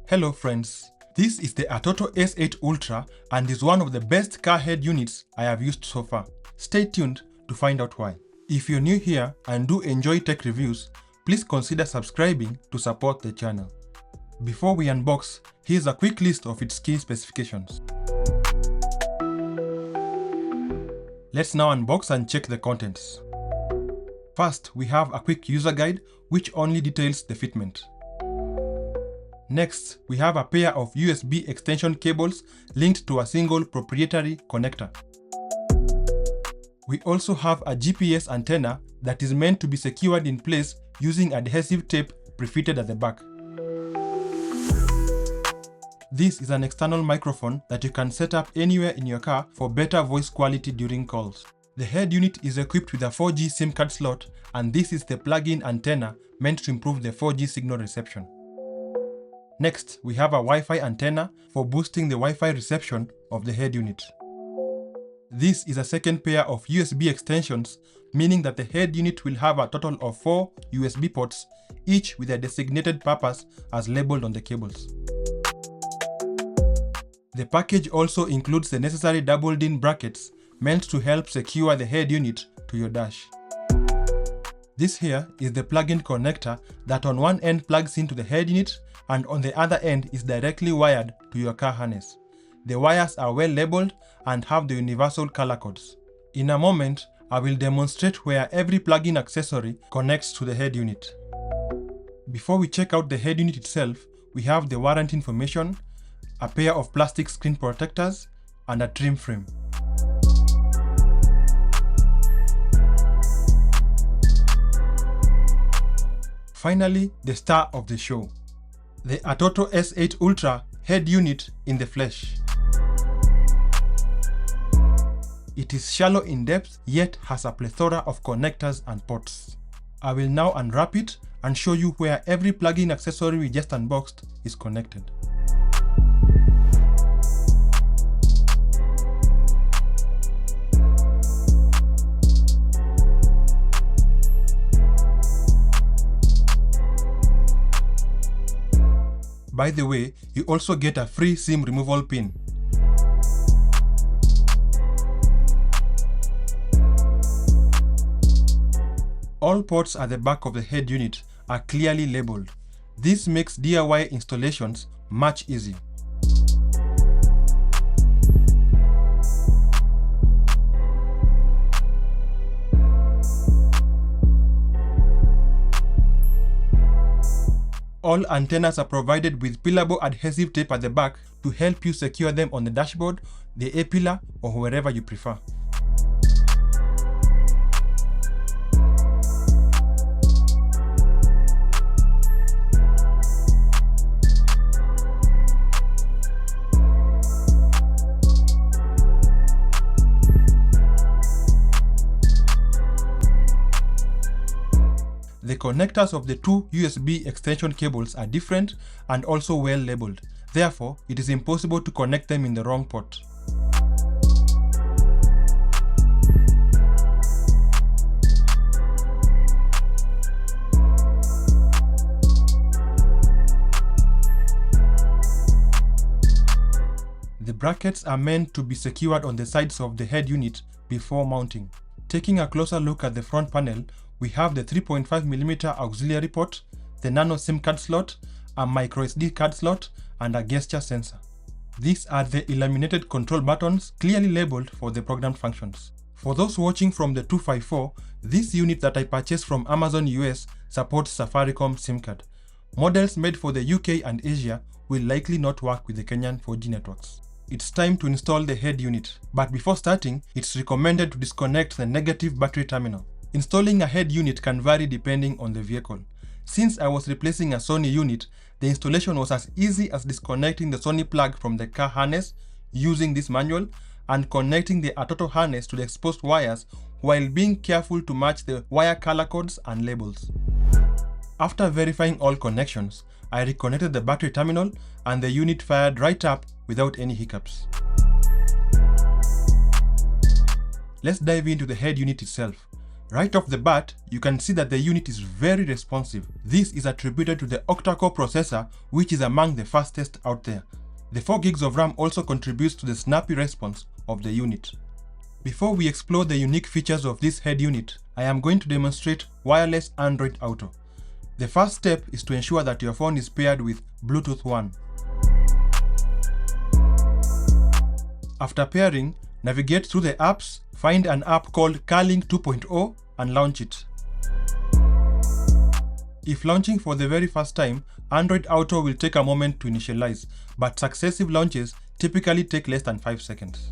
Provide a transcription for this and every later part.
Hello friends, this is the ATOTO S8 Ultra and is one of the best car head units I have used so far. Stay tuned to find out why. If you're new here and do enjoy tech reviews, please consider subscribing to support the channel. Before we unbox, here's a quick list of its key specifications. Let's now unbox and check the contents. First, we have a quick user guide which only details the fitment. Next, we have a pair of USB extension cables linked to a single proprietary connector. We also have a GPS antenna that is meant to be secured in place using adhesive tape pre-fitted at the back. This is an external microphone that you can set up anywhere in your car for better voice quality during calls. The head unit is equipped with a 4G SIM card slot, and this is the plug-in antenna meant to improve the 4G signal reception. Next, we have a Wi-Fi antenna for boosting the Wi-Fi reception of the head unit. This is a second pair of USB extensions, meaning that the head unit will have a total of 4 USB ports, each with a designated purpose as labeled on the cables. The package also includes the necessary double-DIN brackets meant to help secure the head unit to your dash. This here is the plug-in connector that on one end plugs into the head unit and on the other end is directly wired to your car harness. The wires are well labeled and have the universal color codes. In a moment, I will demonstrate where every plug-in accessory connects to the head unit. Before we check out the head unit itself, we have the warranty information, a pair of plastic screen protectors, and a trim frame. Finally, the star of the show, the ATOTO S8 Ultra head unit in the flesh. It is shallow in depth yet has a plethora of connectors and ports. I will now unwrap it and show you where every plug-in accessory we just unboxed is connected. By the way, you also get a free SIM removal pin. All ports at the back of the head unit are clearly labeled. This makes DIY installations much easier. All antennas are provided with peelable adhesive tape at the back to help you secure them on the dashboard, the A-pillar, or wherever you prefer. The connectors of the two USB extension cables are different and also well labeled. Therefore, it is impossible to connect them in the wrong port. The brackets are meant to be secured on the sides of the head unit before mounting. Taking a closer look at the front panel, we have the 3.5mm auxiliary port, the nano SIM card slot, a microSD card slot, and a gesture sensor. These are the illuminated control buttons clearly labeled for the programmed functions. For those watching from the 254, this unit that I purchased from Amazon US supports Safaricom SIM card. Models made for the UK and Asia will likely not work with the Kenyan 4G networks. It's time to install the head unit, but before starting, it's recommended to disconnect the negative battery terminal. Installing a head unit can vary depending on the vehicle. Since I was replacing a Sony unit, the installation was as easy as disconnecting the Sony plug from the car harness using this manual and connecting the ATOTO harness to the exposed wires while being careful to match the wire color codes and labels. After verifying all connections, I reconnected the battery terminal and the unit fired right up without any hiccups. Let's dive into the head unit itself. Right off the bat, you can see that the unit is very responsive. This is attributed to the octa-core processor, which is among the fastest out there. The 4 gigs of RAM also contributes to the snappy response of the unit. Before we explore the unique features of this head unit, I am going to demonstrate wireless Android Auto. The first step is to ensure that your phone is paired with Bluetooth 1. After pairing, navigate through the apps, find an app called Calling 2.0 and launch it. If launching for the very first time, Android Auto will take a moment to initialize, but successive launches typically take less than 5 seconds.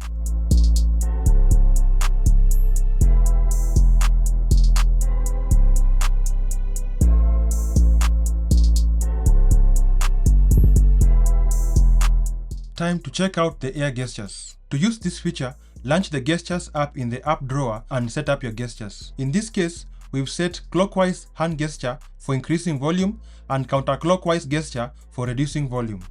Time to check out the air gestures. To use this feature, launch the Gestures app in the app drawer and set up your gestures. In this case, we've set clockwise hand gesture for increasing volume and counterclockwise gesture for reducing volume.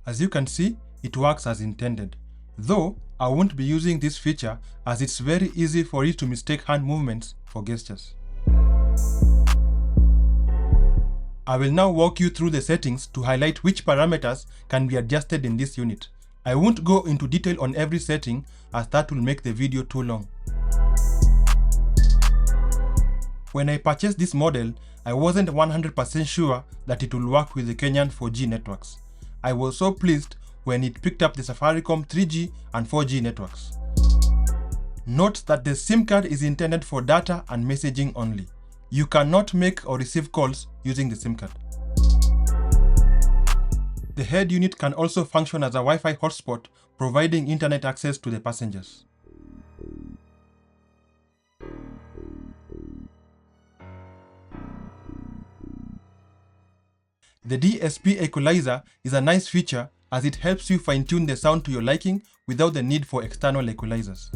As you can see, it works as intended. Though, I won't be using this feature as it's very easy for you to mistake hand movements for gestures. I will now walk you through the settings to highlight which parameters can be adjusted in this unit. I won't go into detail on every setting as that will make the video too long. When I purchased this model, I wasn't 100% sure that it will work with the Kenyan 4G networks. I was so pleased when it picked up the Safaricom 3G and 4G networks. Note that the SIM card is intended for data and messaging only. You cannot make or receive calls using the SIM card. The head unit can also function as a Wi-Fi hotspot, providing internet access to the passengers. The DSP equalizer is a nice feature as it helps you fine-tune the sound to your liking without the need for external equalizers.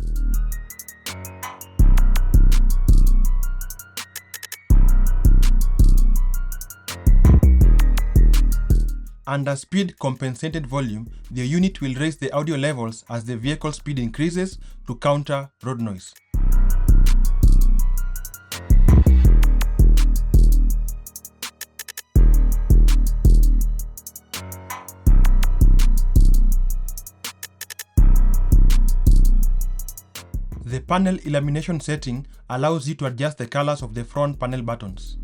Under speed compensated volume, the unit will raise the audio levels as the vehicle speed increases to counter road noise. The panel illumination setting allows you to adjust the colors of the front panel buttons.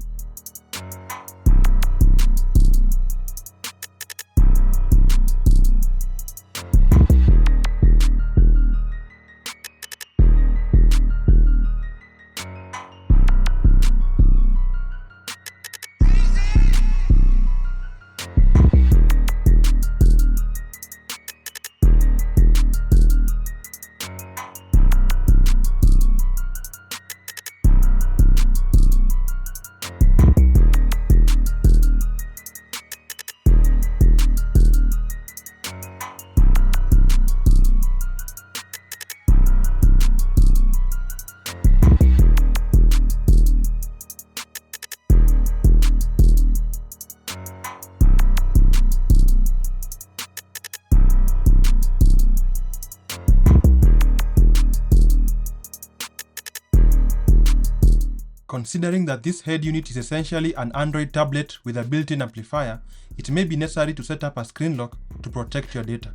Considering that this head unit is essentially an Android tablet with a built-in amplifier, it may be necessary to set up a screen lock to protect your data.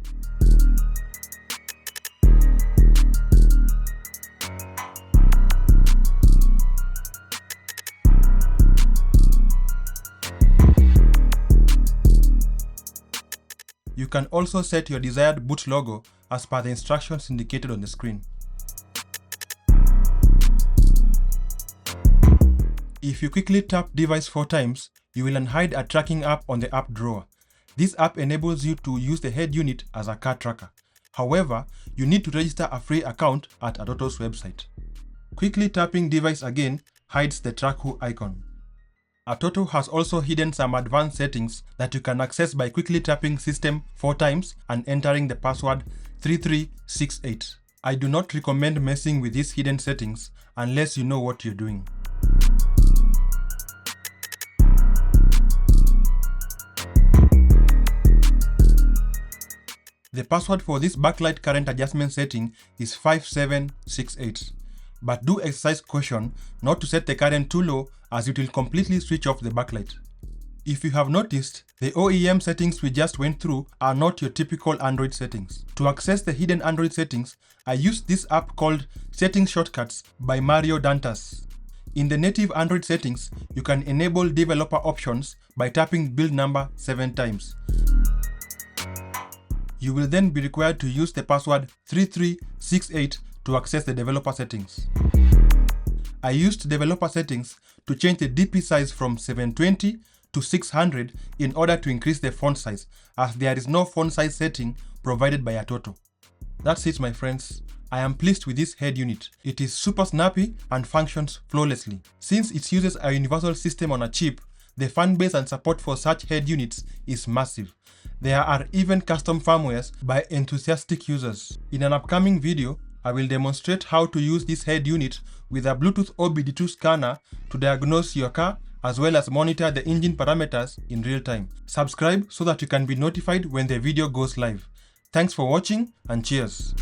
You can also set your desired boot logo as per the instructions indicated on the screen. If you quickly tap device 4 times, you will unhide a tracking app on the app drawer. This app enables you to use the head unit as a car tracker. However, you need to register a free account at ATOTO's website. Quickly tapping device again hides the track who icon. ATOTO has also hidden some advanced settings that you can access by quickly tapping system 4 times and entering the password 3368. I do not recommend messing with these hidden settings unless you know what you're doing. The password for this backlight current adjustment setting is 5768. But do exercise caution not to set the current too low, as it will completely switch off the backlight. If you have noticed, the OEM settings we just went through are not your typical Android settings. To access the hidden Android settings, I used this app called Settings Shortcuts by Mario Dantas. In the native Android settings, you can enable developer options by tapping build number 7 times. You will then be required to use the password 3368 to access the developer settings. I used developer settings to change the DP size from 720 to 600 in order to increase the font size, as there is no font size setting provided by ATOTO. That's it, my friends. I am pleased with this head unit. It is super snappy and functions flawlessly. Since it uses a universal system on a chip, the fan base and support for such head units is massive. There are even custom firmwares by enthusiastic users. In an upcoming video, I will demonstrate how to use this head unit with a Bluetooth OBD2 scanner to diagnose your car, as well as monitor the engine parameters in real time. Subscribe so that you can be notified when the video goes live. Thanks for watching and cheers.